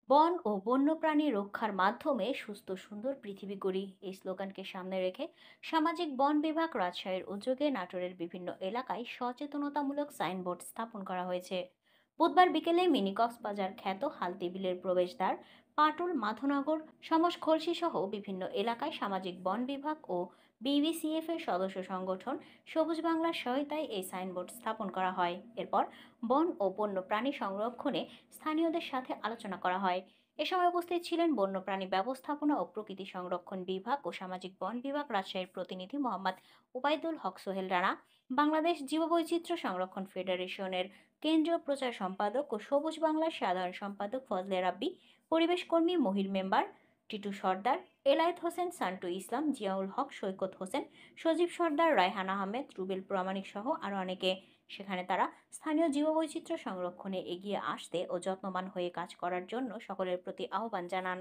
বন ও বন্যপ্রাণী রক্ষার মাধ্যমে সুস্থ সুন্দর পৃথিবী গড়ি, এই স্লোগানকে সামনে রেখে সামাজিক বন বিভাগ রাজশাহীর উদ্যোগে নাটোরের বিভিন্ন এলাকায় সচেতনতামূলক সাইনবোর্ড স্থাপন করা হয়েছে। বুধবার বিকেলে মিনি কক্সবাজার খ্যাত হালতি বিলের প্রবেশদ্বার, পাটুল মাধনগর, সমস খলসি সহ বিভিন্ন এলাকায় সামাজিক বন বিভাগ ও বিবিসিএফ এর সদস্য সংগঠন সবুজ বাংলার সহায়তায় এই সাইনবোর্ড স্থাপন করা হয়। এরপর বন ও বন্য প্রাণী সংরক্ষণে স্থানীয়দের সাথে আলোচনা করা হয়। এ সময় উপস্থিত ছিলেন বন্যপ্রাণী ব্যবস্থাপনা ও প্রকৃতি সংরক্ষণ বিভাগ ও সামাজিক বন বিভাগ রাজশাহীর প্রতিনিধি মোহাম্মদ ওবায়দুল হক সোহেল রানা, বাংলাদেশ জীববৈচিত্র্য সংরক্ষণ ফেডারেশনের কেন্দ্রীয় প্রচার সম্পাদক ও সবুজ বাংলার সাধারণ সম্পাদক ফজলে রাব্বি, পরিবেশ কর্মী মহির মেম্বার টিটু সর্দার, এলায়েত হোসেন, সান্টু ইসলাম, জিয়াউল হক, সৈকত হোসেন, সজীব সর্দার, রায়হান আহমেদ, রুবেল প্রামাণিক সহ আরও অনেকে। সেখানে তারা স্থানীয় জীববৈচিত্র্য সংরক্ষণে এগিয়ে আসতে ও যত্নবান হয়ে কাজ করার জন্য সকলের প্রতি আহ্বান জানান।